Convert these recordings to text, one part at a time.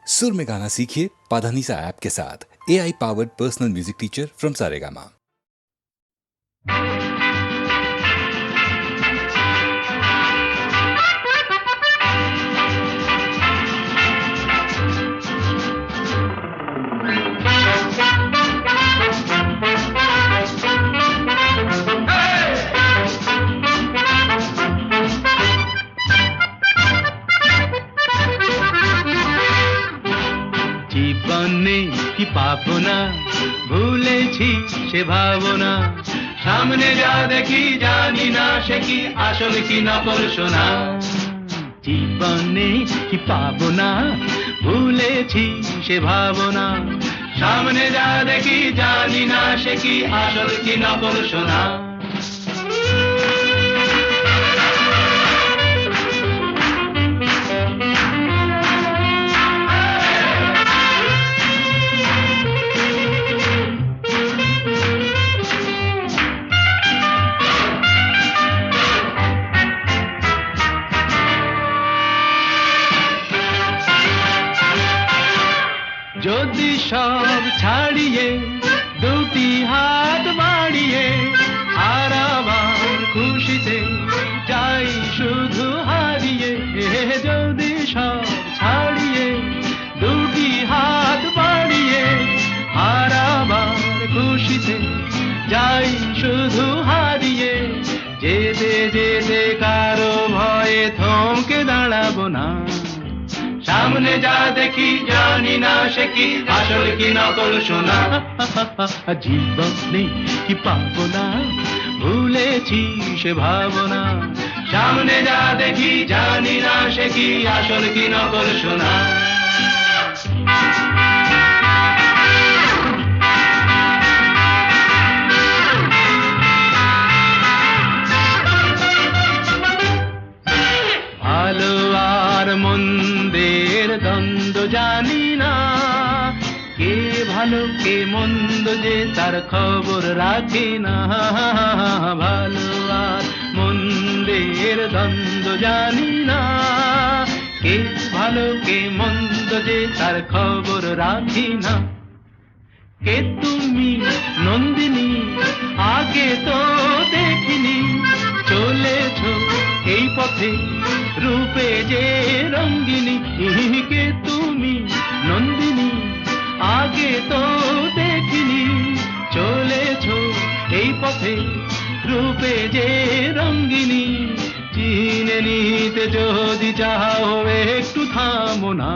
सुर में गाना सीखिए पाधानीसा ऐप के साथ। AI powered personal music teacher from Saregama. জীবনে কি পাবো না, ভুলেছি সে ভাবনা। সামনে যা দেখি জানি না সে কি আসল কি নকল সোনা। জীবনে কি পাবো না, ভুলেছি সে ভাবনা। সামনে যা দেখি জানি না সে কি আসল কি নকল সোনা। যদি সব ছাড়িয়ে দুটি হাত বাড়িয়ে আর আবার খুশিতে যাই শুধু হারিয়ে। যদি সব ছাড়িয়ে দুটি হাত বাড়িয়ে আর আবার খুশিতে যাই শুধু হারিয়ে। যেতে যেতে কারো ভয়ে থমকে দাঁড়াবো না। সামনে যা দেখি জানি না সে কি আসল কি নকল সোনা। জীবনে কি পাবো না, ভুলেছি সে ভাবনা। সামনে যা দেখি জানি না সে কি আসল কি নকল সোনা। ভালো আর মন্দের দ্বন্দ্ব জানি না, কে ভালো কে মন্দ যে তার খবর রাখে না। ভালো আর মন্দের দ্বন্দ্ব জানি না, কে ভালো কে মন্দ যে তার খবর রাখি না। কে তুমি নন্দিনী আগে তো দেখিনি, চলেছো এই পথে রূপে যে রঙ্গিনী। কে তুমি নন্দিনী আগে তো দেখিনি, চলেছো এই পথে রূপে যে রঙ্গিনী। চিনে নিতে যদি চাও একটু থামো না।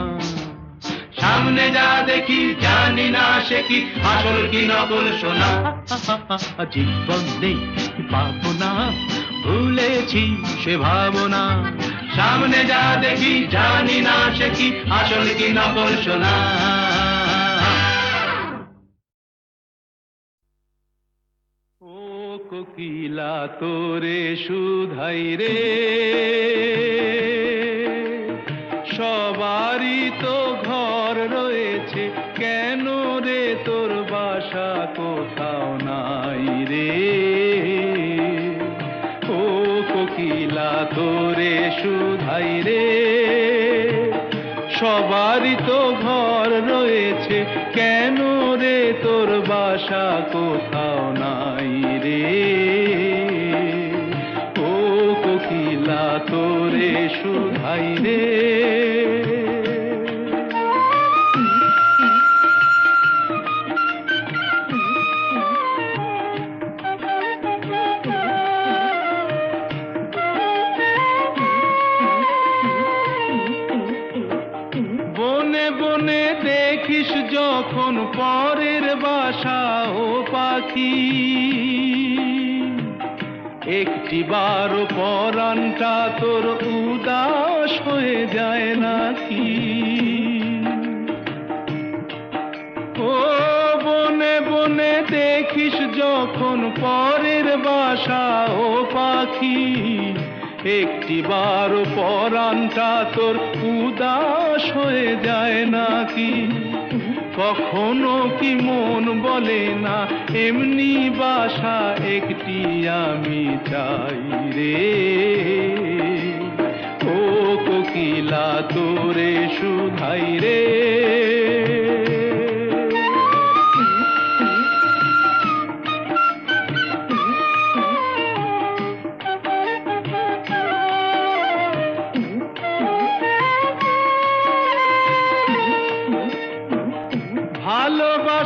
সামনে যা দেখি জানি না সে কি আসল কি নকল সোনা। জীবনে কি পাবো না, ভুলেছি সে ভাবনা। সামনে যা দেখি জানি না সে কি আসল কি নকল সোনা। ও কোকিলা তোরে শুধাই রে, সবারই তো ঘর রয়েছে, কেন রে তোর বাসা কোথাও নাই রে। ও কোকিলা তোরে শুধাই রে, সবারই তো ঘর রয়েছে, কেন রে তোর বাসা কোথাও নাই রে। ও কোকিলা তোরে শুধাই রে। বনে বনে দেখিস যখন পরের বাসা ও পাখি, একটি বার পরানটা তোর উদাস হয়ে যায় নাকি। ও বনে বনে দেখিস যখন পরের বাসা ও পাখি, একটি বার পরানটা তোর উদাস হয়ে যায় নাকি। কখনো কি মন বলে না এমনি বাসা একটি আমি চাই রে। ও কোকিলা তোরে শুধাই রে।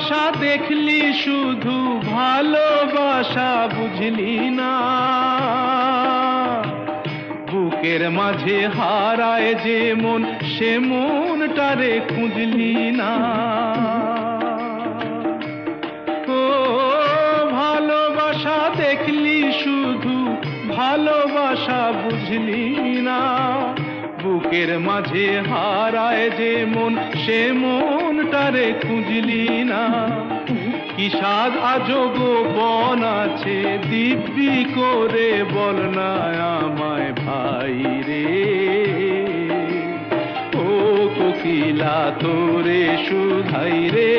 ভালোবাসা দেখলি শুধু ভালোবাসা বুঝলি না, বুকের মাঝে হারায় যে মন সে মনটারে খুঁজলি না। ও ভালোবাসা দেখলি শুধু ভালোবাসা বুঝলি না, বুকের মাঝে হারায় যে মন সে মনটারে খুঁজলি না। কি স্বাদ আজব বন আছে দিব্যি করে বল না আমায় ভাই রে। ও কোকিলা তোরে শুধাই রে,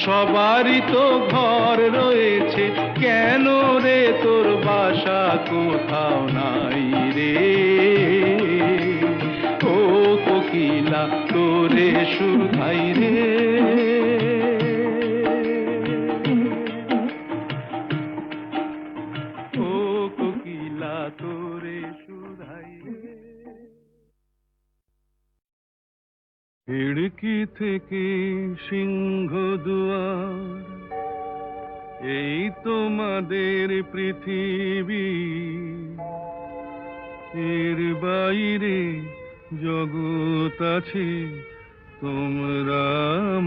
সবারই তো ঘর রয়েছে কেন রে তোর বাসা কোথাও নাই রে। ও কোকিলা তোরে শুধাই রে। ও কোকিলা তোরে শুধাই রে। খিড়কি থেকে সিংহ দুয়ার এই তোমাদের পৃথিবী, এর বাইরে জগৎ আছে তোমরা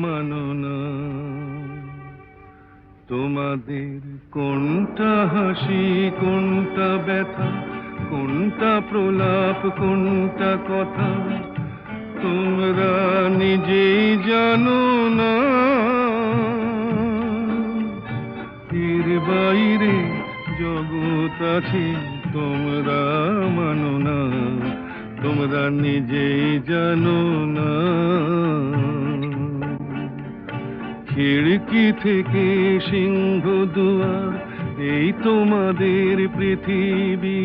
মানো না। তোমাদের কোনটা হাসি কোনটা ব্যথা, কোনটা প্রলাপ কোনটা কথা তোমরা নিজেই জানো না। এর বাইরে জগৎ আছে তোমরা মানো না, তোমরা নিজেই জানো না। খিড়কি থেকে সিংহ দুয়ার এই তোমাদের পৃথিবী।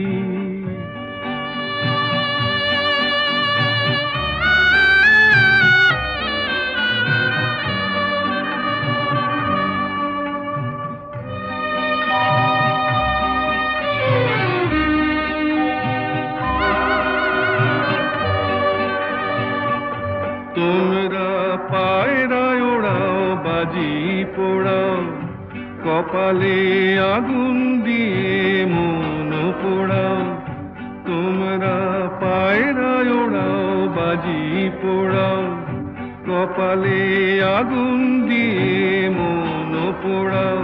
তোমরা পায়রায় ওড়াও বাজি পোড়াও, কপালে আগুন দিয়ে মন পোড়াও। তোমরা পায়রায় ওড়াও বাজি পোড়াও, কপালে আগুন দিয়ে মন পোড়াও।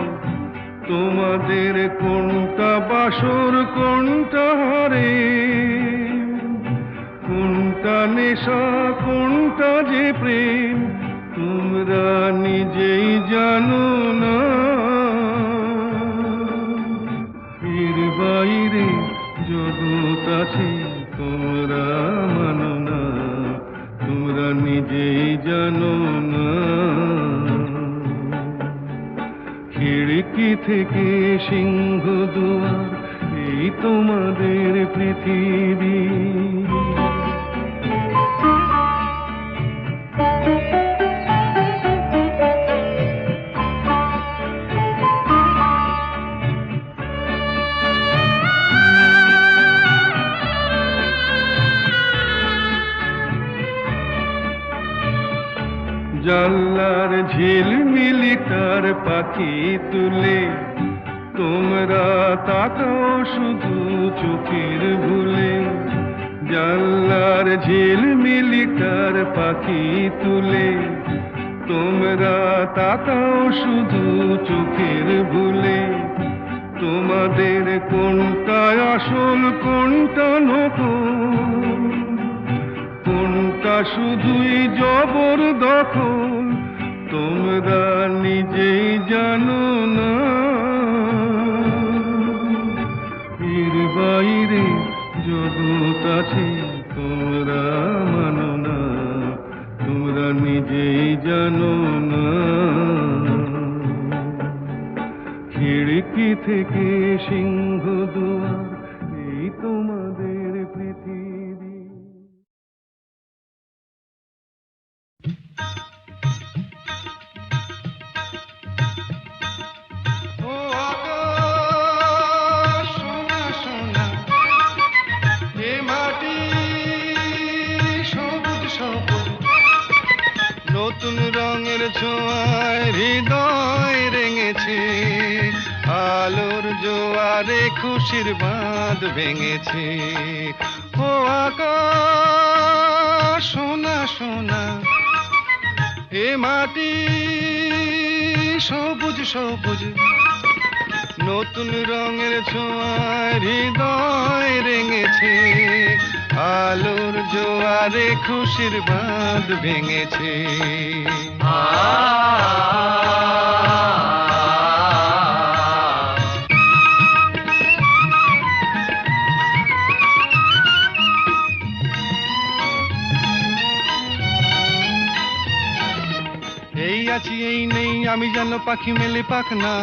তোমাদের কোনটা বাসর কোনটা হারে, কোনটা নেশা কোনটা যে প্রেম তোমরা নিজেই জানো না। এর বাইরে জগৎ আছে তোমরা মানো না, তোমরা নিজেই জানো না। খিড়কি থেকে সিংহ দুয়ার এই তোমাদের পৃথিবী। জানলার ঝিলমিলিটার পাখি তুলে তোমরা তাকাও শুধু চোখের ভুলে। জানলার ঝিলমিলিটার পাখি তুলে তোমরা তাকাও শুধু চোখের ভুলে। তোমাদের কোনটা আসল কোনটা নকল, কোনটা শুধুই জবর দখল তোমরা নিজেই জানো না। এর বাইরে জগৎ আছে তোমরা মানো না, তোমরা নিজেই জানো না। খিড়কি থেকে সিংহ দুয়ার এই তোমাদের পৃথিবী। ও আকাশ সোনা সোনা, এ মাটি সবুজ সবুজ, নতুন রঙের ছোঁয়ায় হৃদয় রেঙেছে, আলোর জোয়ারে খুশির বাঁধ ভেঙেছে। ও আকাশ সোনা সোনা, এ মাটি সবুজ সবুজ, নতুন রঙের ছোঁয়ায় হৃদয় রেঙেছে, আলোর জোয়ারে খুশির বাঁধ ভেঙেছে। এই আছি এই নেই আমি যেন পাখি মেলে পাখনা,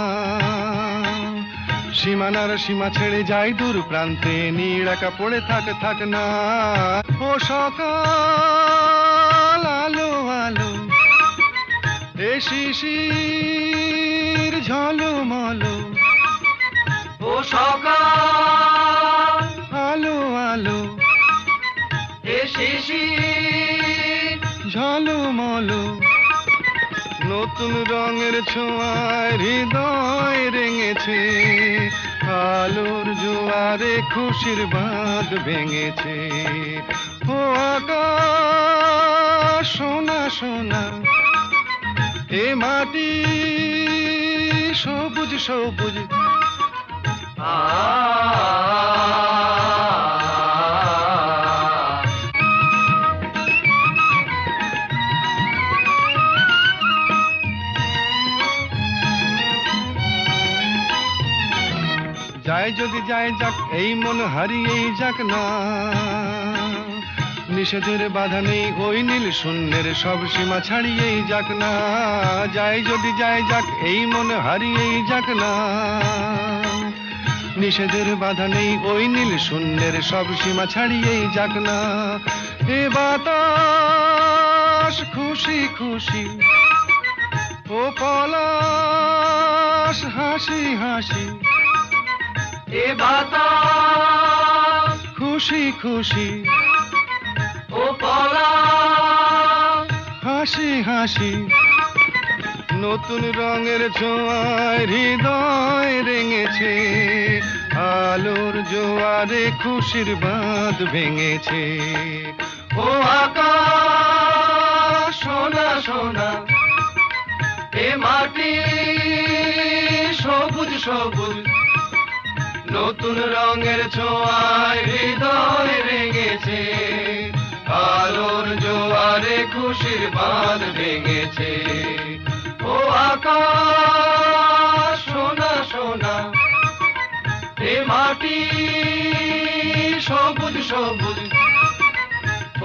সীমানার সীমা ছেড়ে যাই দূর প্রান্তে, নীড় একা পড়ে থাক না। ও সকাল আলো আলো, এ শিশির ঝলমলো, ও সকাল আলো আলো, এ শিশির ঝলমলো, নতুন রঙের ছোঁয়ায় হৃদয় রেঙেছে, আলোর জোয়ারে খুশির বাঁধ ভেঙেছে। ও আকাশ সোনা সোনা, এ মাটি সবুজ সবুজ, যায় যদি যায় যাক এই মন হারিয়েই যাক না, নিষেধের বাধা নেই ওই নীল শূন্যের সব সীমা ছাড়িয়েই যাক না। যায় যদি যায় যাক এই মন হারিয়েই যাক না, নিষেধের বাধা নেই ওই নীল শূন্যের সব সীমা ছাড়িয়েই যাক না। এ বাতাস খুশি খুশি, ও পলাশ হাসি হাসি, এ বাতাস খুশি খুশি, ও পলাশ হাসি হাসি, নতুন রঙের ছোঁয়ায় হৃদয় রেঙেছে, আলোর জোয়ারে খুশির বাঁধ ভেঙেছে। ও আকাশ সোনা সোনা, এ মাটি সবুজ সবুজ, নতুন রঙের ছোঁয়ায় হৃদয় রেঙেছে, আলোর জোয়ারে খুশির বাঁধ ভেঙেছে। ও আকাশ সোনা সোনা, এ মাটি সবুজ সবুজ,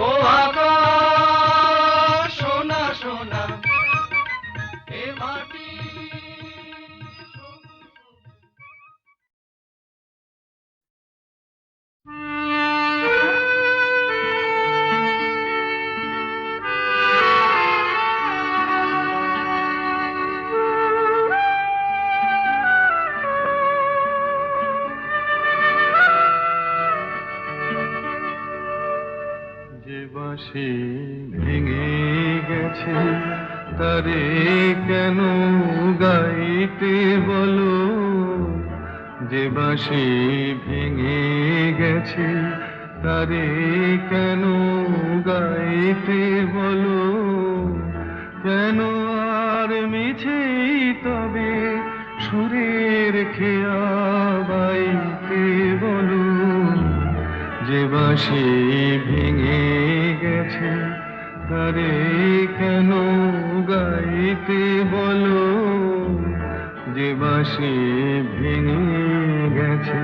ও আকাশ সোনা সোনা, এ মাটি যে বাঁশি ভেঙে গেছে তারে কেন গাইতে বলো, যে বাঁশি ভেঙে গেছে তারে কেন গাইতে বলো, কেন আর মিছেই তবে সুরের খেয়া বাইতে বলো, যে বাঁশি ভেঙে গেছে তারে কেন গাইতে বলো, যে বাঁশি ভেঙে গেছে।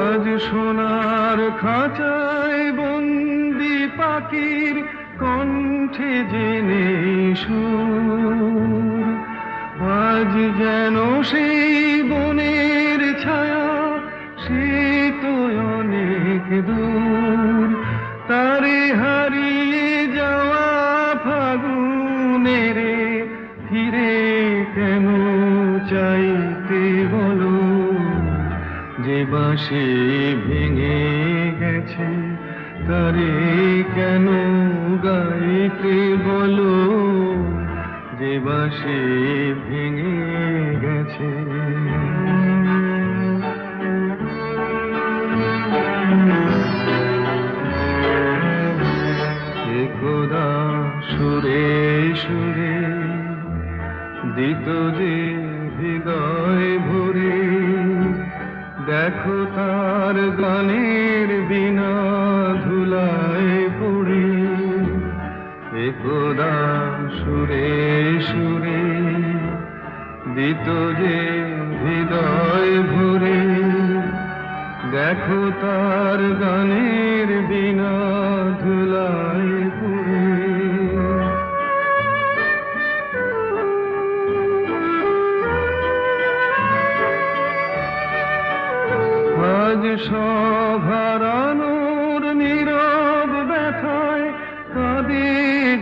আজ সোনার খাঁচায় বন্দি পাখির কণ্ঠে জেনে সুর, আজ যেন সেই বনের ছায়া সে তো অনেক দূর, তারে হারিয়ে যাওয়া ফাগুনের ফিরে কেন চাইতে বলো, বাঁশি ভেঙে গেছে তারে কেন গাইতে বলো, যে বাঁশি ভেঙে গেছে। একদা সুরে সুরে দিত যে হৃদয় ভরে, দেখো তার গানের বিনা ধুলায় পড়ে। একদা সুরে সুরে দিত যে হৃদয় ভরে, দেখো তার গানের বিনা ধুলায় পড়ে। আজ সভারানোর নীরব ব্যথায় কাঁদে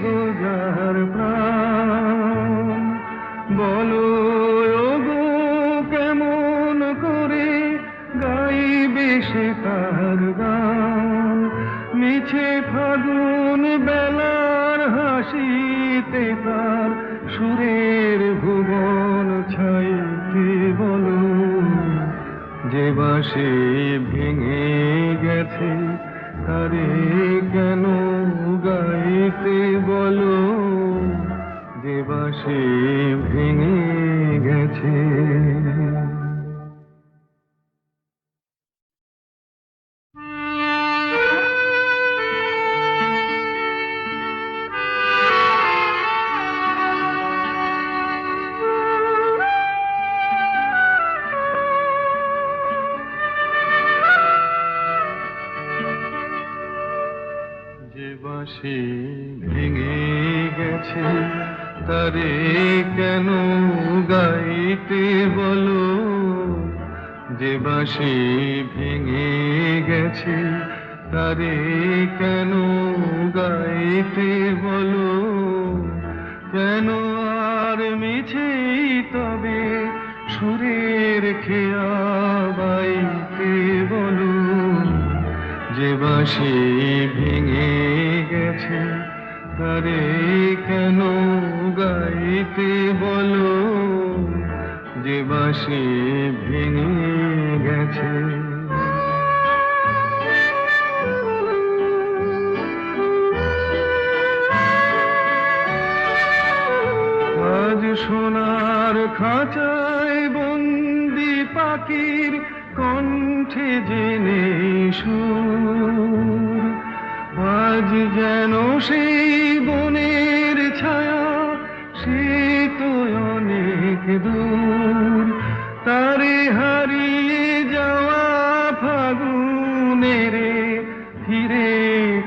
গোজার প্রাণ। বলো ওগো কেমন করে গাইবে সে তার গান, মিছে ফাগুন বেলার হাসিতে তার সুরের ভুবন ছাইতে বলো, যে বাঁশি ভেঙে গেছে তারে কেন গাইতে বলো, যে বাঁশি ভেঙে গেছে। যে বাঁশি ভেঙে গেছে তারে কেন গাইতে বলো, যে বাঁশি ভেঙে গেছে তারে কেন গাইতে বলো। কেন আর মিছেই তবে সুরের খেয়া বাইতে বলো, যে বাঁশি ভেঙে গেছে তারে কেন গাইতে বলো, যে বাঁশি ভেঙে গেছে। আজ সোনার খাঁচায় বন্দি পাখির কণ্ঠে জেনে সুর, আজ যেন সেই বনের ছায়া সে তো অনেক দূর। তারে হারিয়ে যাওয়া ফাগুনের ফিরে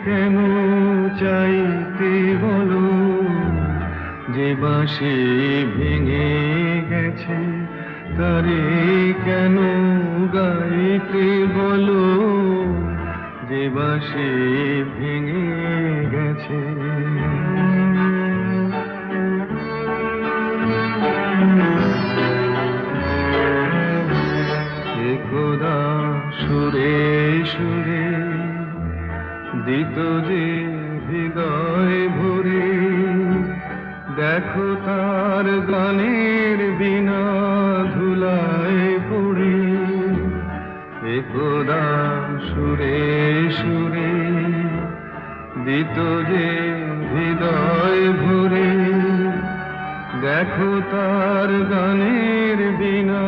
কেন চাইতে বলো, যে বাঁশি ভেঙে গেছে তারে কেন গাইতে বলো, যে বাঁশি ভেঙে গেছে। একদা সুরে সুরে দিত যে হৃদয় ভরে, দেখো তার গানের বিনা ধুলায় পড়ে। একদা সুরে সুরে দিত যে হৃদয় ভরে, দেখো তার গানের বিনা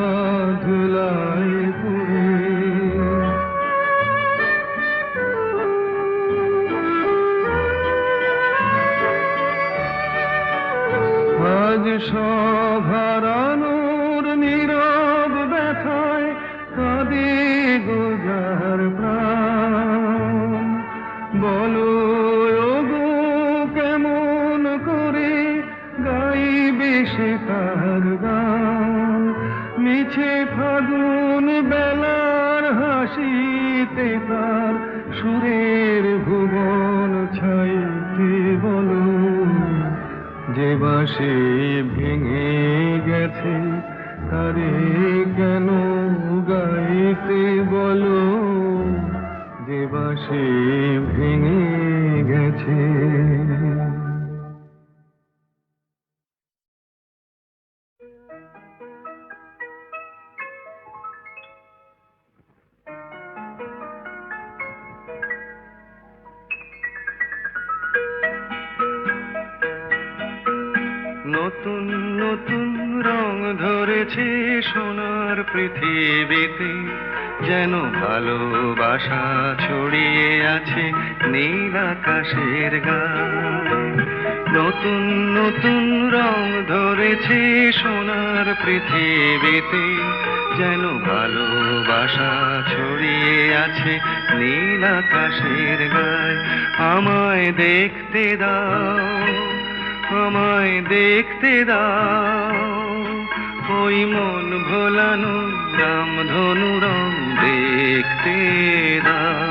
ধুলায় পড়ে। আজ সভারানোর নীরব ব্যথায় কাঁদে গোজার প্রাণ। বলো ওগো কেমন করে গাইবে সে তার গান, মিছে ফাগুন বেলার হাসিতে তার সুরের ভুবন ছাইতে বলো, যে বাঁশি ভেঙে গেছে তারে কেন গাইতে বলো, সে ভেঙে গেছে। নতুন নতুন রং ধরেছে সোনার পৃথিবীতে, যেন ভালোবাসা ছড়িয়ে আছে নীল আকাশের গায়ে। নতুন নতুন রং ধরেছে সোনার পৃথিবীতে, যেন ভালোবাসা ছড়িয়ে আছে নীল আকাশের গায়ে। আমায় দেখতে দাও, আমায় দেখতে দাও, ওই মন ভোলানো রামধনু রং দেখতে দাও।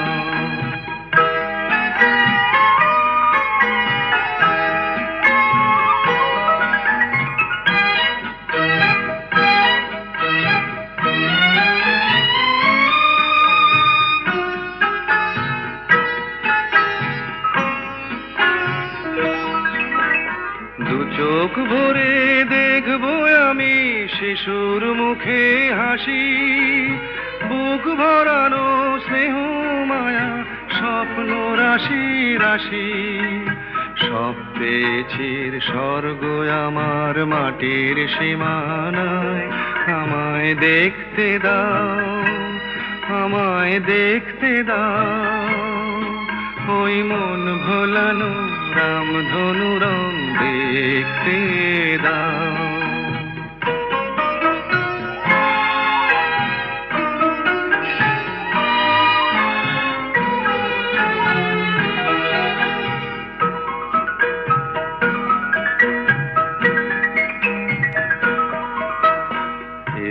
চোখ ভরে দেখবো আমি শিশুর মুখে হাসি, বুক ভরানো স্নেহ মায়া স্বপ্ন রাশি রাশি। সব পেয়েছির স্বর্গ আমার মাটির সীমানায়। আমায় দেখতে দাও, আমায় দেখতে দাও, ওই মন ভোলানো রামধনু রং দেখতে দাও।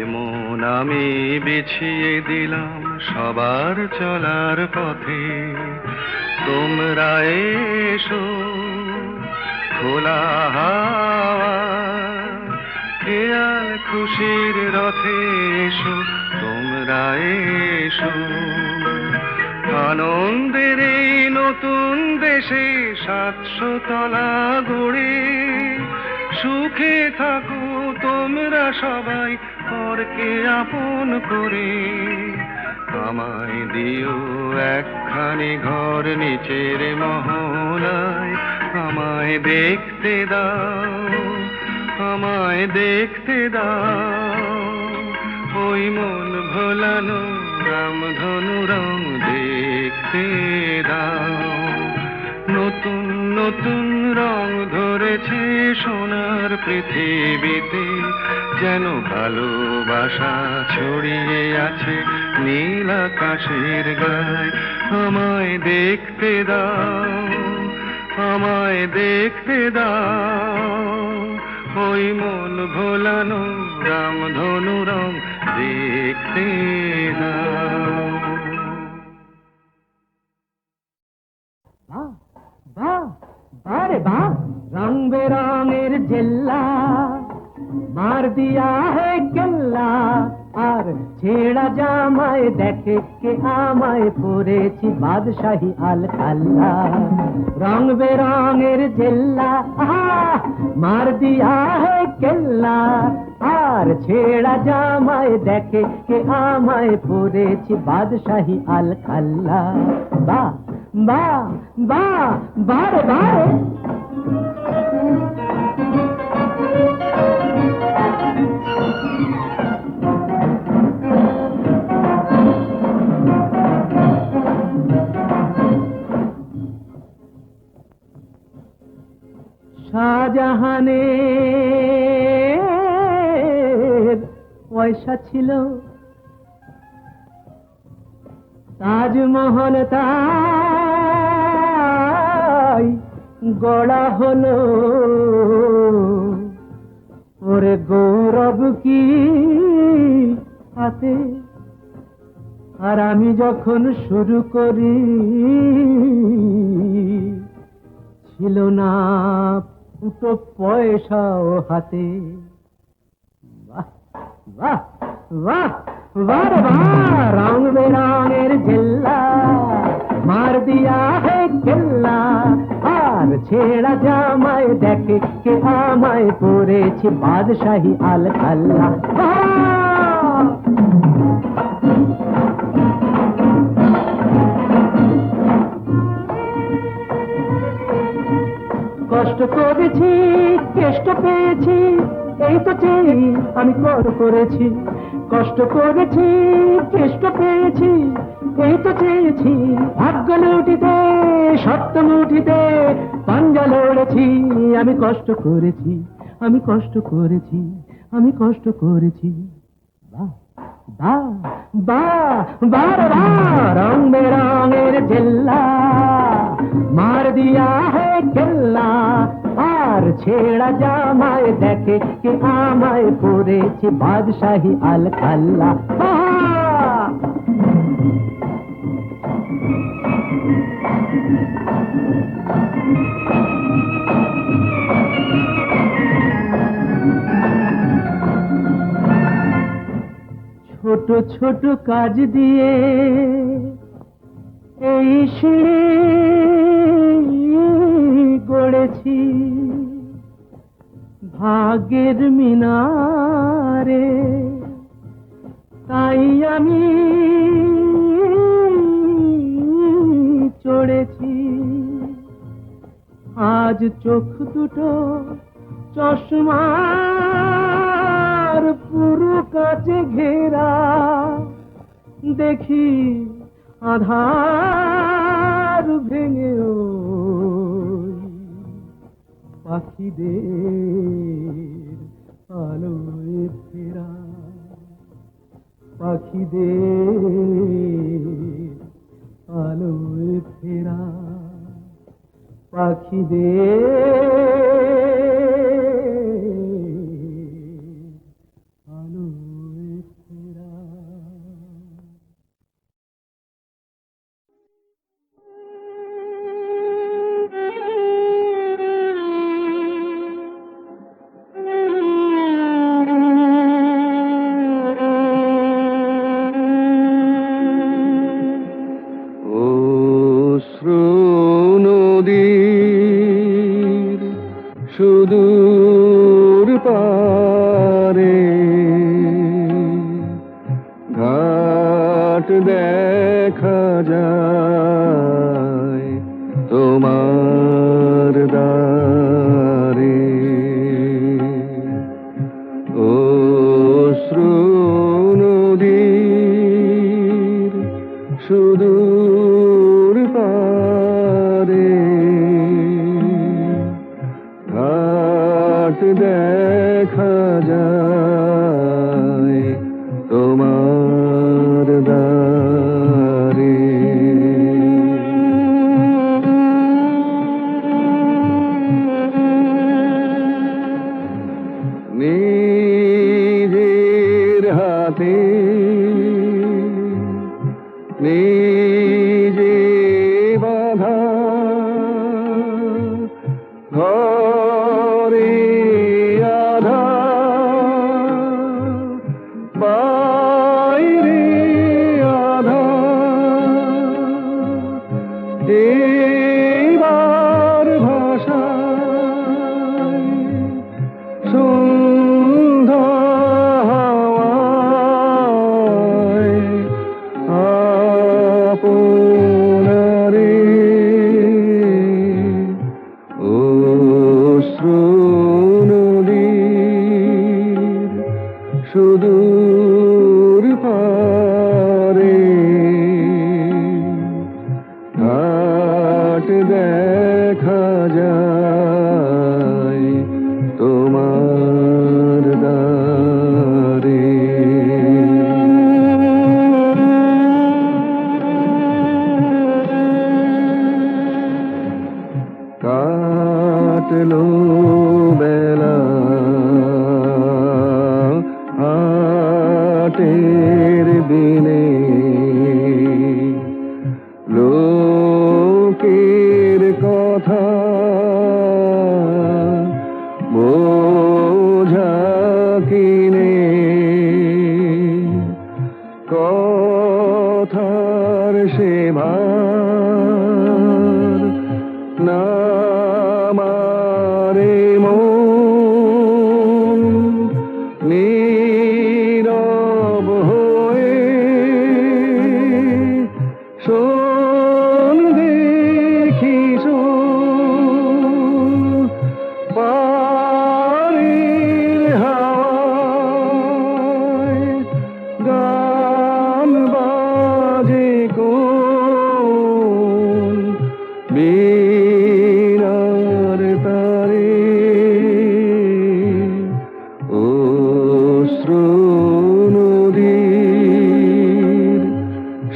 এমন আমি বিছিয়ে দিলাম সবার চলার পথে, তোমরা এসো খোলা হাওয়া খেয়াল খুশির রথে এসো, তোমরা এসো। আনন্দের এই নতুন দেশে 700 তলা গড়ে সুখে থাকো তোমরা সবাই পরকে আপন করে। আমায় দিও একখানি ঘর নিচের মহলায়। আমায় দেখতে দাও, আমায় দেখতে দাও, ওই মন ভোলানো রামধনু রং দেখতে দাও। নতুন নতুন রং ধরেছে সোনার পৃথিবীতে, যেন ভালোবাসা ছড়িয়ে আছে নীল আকাশের গায়ে। আমায় দেখতে দাও, আমায় দেখতে দাও, ওই মন ভোলানো রামধনু রং দেখতে দাও। বাহ বাহ রে বাহ, রং বেরঙের জেল্লা মার দিয়া হে কেল্লা, আর ছেঁড়া জামায় দেখে কে আমায় পরেছি বাদশাহী আল খাল্লা। রং বেরঙের জেল্লা মার দিয়া হে কেল্লা, আর ছেঁড়া জামায় দেখে কে আমায় পরেছি বাদশাহী আল খাল্লা। বাহ বাহ বাহ বারে বারে শাহজাহানের পয়সা ছিল, তাজমহল তাই গড়া হলো। ওরে গৌরব কি হাতে, আর আমি যখন শুরু করি ছিল না দুটো পয়সাও হাতে। বাহ বাহ বাহ বাহ বাহ, রং বেরঙের জেল্লা মার दिया है केल्ला আর ছেঁড়া জামায় দেখে কে আমায় পরেছি বাদশাহী আল খাল্লা কষ্ট করেছি কেষ্ট পেয়েছি এই তো চেয়ে আমি করেছি কষ্ট করেছি কেষ্ট পেয়েছি এই তো চেয়েছি ভাগ্য লুটিতে সত্য মুঠিতে পাঞ্জা লড়েছি আমি কষ্ট করেছি আমি কষ্ট করেছি আমি কষ্ট করেছি বাহ বাহ বাহ বাহ বাহ রং বেরঙের জেল্লা মার দিয়া হে কেল্লা আর ছেঁড়া জামায় দেখে কে আমায় পরেছি বাদশাহী আল খাল্লা ছোট ছোট কাজ দিয়ে এই সিঁড়ি গড়েছি ভাগ্যের মিনারে তাই আমি চড়েছি আজ চোখ দুটো চশমার পুরো কাছে ঘেরা দেখি আধার ভেঙে পাখিদের আলোয় ফেরা পাখিদের আলোয় ফেরা পাখিদের আলোয় ফেরা সুদূর পারে ঘাট দেখা যায় তোমার দ্বারে অশ্রু নদীর সুদূর পারে ঘাট দেখা যায় তোমার দ্বারে নিজের হাতে নিজে বাধা ঘরে আধা বাইরে আধা এবার ভাষা সন্ধ্যা হাওয়ায় আপনারে অশ্রু নদীর সুদূর পারে ঘাট দেখা যায় তোমার দ্বারে কাটলো বেলা হাটের দিনে লোকের কথা বোঝা কিনে কথার সে ভার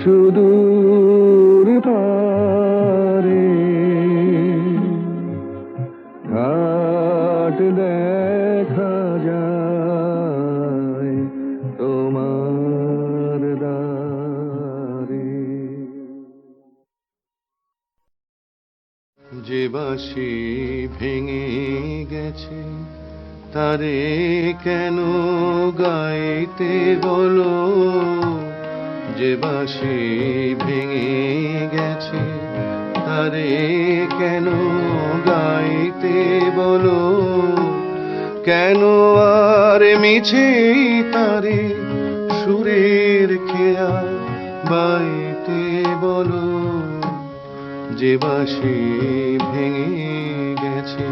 সুদূর পারে ঘাট দেখা যায় তোমার দ্বারে। যে বাঁশি ভেঙে গেছে তারে কেন গাইতে বলো, যে বাঁশি ভেঙে গেছে তারে কেন গাইতে বলো, কেন আর মিছে তারে সুরের খেয়া বাইতে বলো, যে বাঁশি ভেঙে গেছে।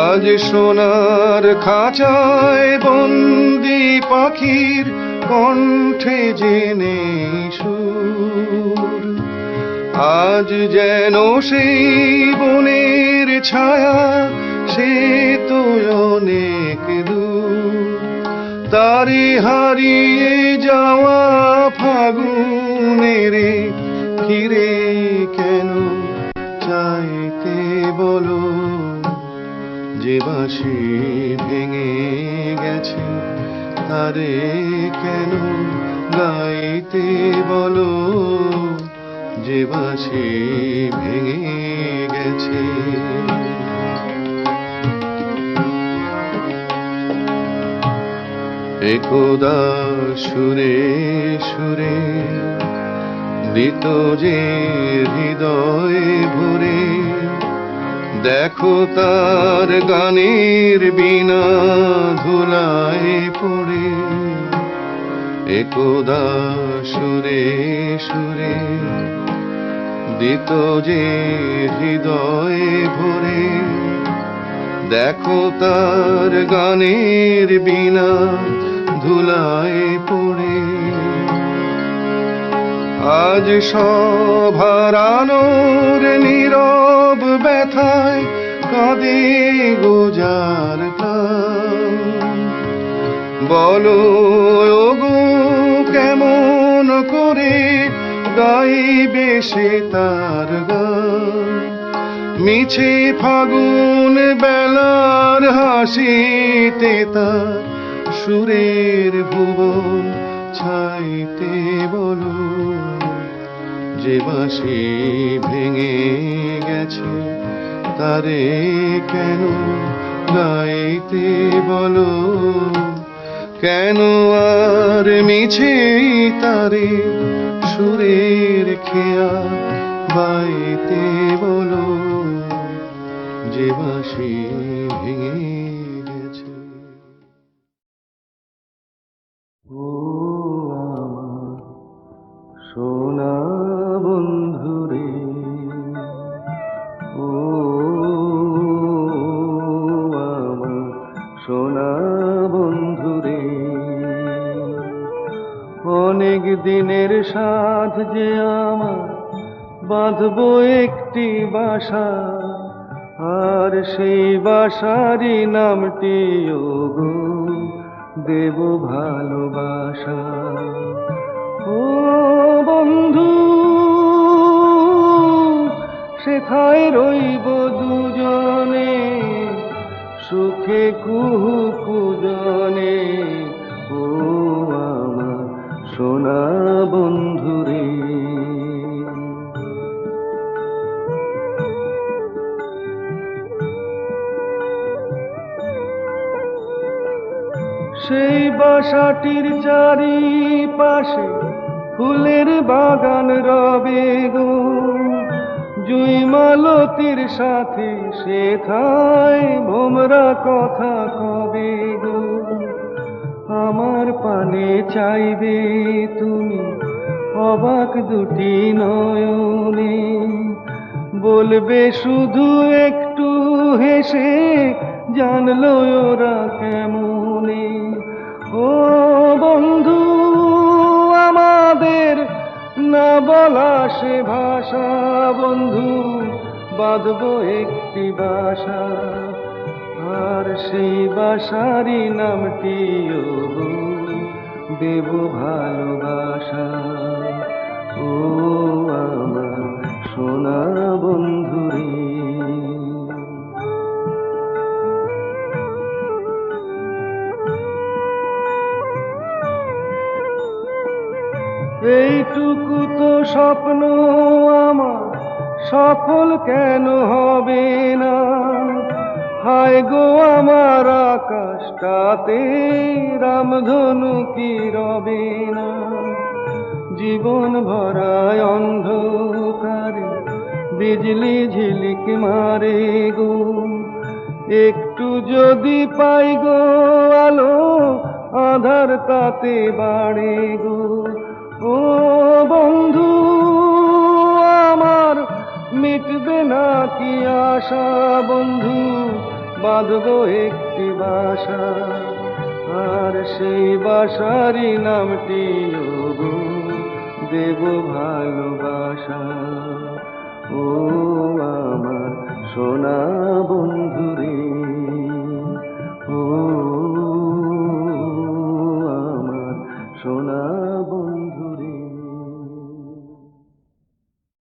আজ সোনার খাঁচায় বন্দি পাখির কণ্ঠে জেনে সুর, আজ যেন সেই বনের ছায়া সে তো অনেক দূর, তারে হারিয়ে যাওয়া ফাগুনের ফিরে কেন চাইতে বলো, যে বাঁশি ভেঙে গেছে তারে কেন গাইতে বলো, যে বাঁশি ভেঙে গেছে। একদা সুরে সুরে দিত যে হৃদয় ভরে, দেখো তার গানের বিনা ধুলায় পড়ে। একদা সুরে সুরে দিত যে হৃদয় ভরে, দেখো তার গানের বিনা ধুলায় পড়ে। আজ সব হারানোর নীরব ব্যথায় কাঁদে গোজার প্রাণ, বলো ওগো কেমন করে গাইবে সে তার গান, মিছে ফাগুন বেলার হাসিতে তার সুরের ভুবন ছাইতে বলো, যে বাঁশি ভেঙে গেছে তারে কেন গাইতে বলো, কেন আর মিছে তারে সুরের খেয়া বাইতে বলো, যে বাঁশি ভেঙে গেছে। ও আমার সোনা বন্ধুরে, ও আমার সোনা বন্ধুরে, অনেক দিনের সাধ যে আমার বাঁধবো একটি বাসা, আর সেই বাসারই নামটি ওগো দেব ভালোবাসা। ও বন্ধু সেথায় রইব দুজনে সুখে কুহু কুজনে, ও আমার সোনা বন্ধুরে। সেই বাসাটির চারিপাশে ফুলের বাগান রবে গো, জুই মালতির সাথে সেথায় ভোমরা কথা কবে গো, আমার পানে চাইবে তুমি অবাক দুটি নয়নে, বলবে শুধু একটু হেসে জানলো ওরা কেমনে। ও বন্ধু আমাদের না বলা সে ভাষা, বন্ধু বাঁধবো একটি বাসা, আর সেই বাসারি নামটিও দেব ভালোবাসা। ও আমার সোনা বন্ধুরে, এইটুকু তো স্বপ্ন আমার সফল কেন হবে না? হায় গো আমার আকাশটাতে রামধনু কি রবে না? জীবন ভরায় অন্ধকারে বিজলি ঝিলিক মারে গো, একটু যদি পাই গো আলো আধার তাতে বাড়ে গো। ও বন্ধু আমার মিটবে না কি আশা, বন্ধু বাঁধবো একটি বাসা, আর সেই বাসারই নামটিও দেব ভালোবাসা। ও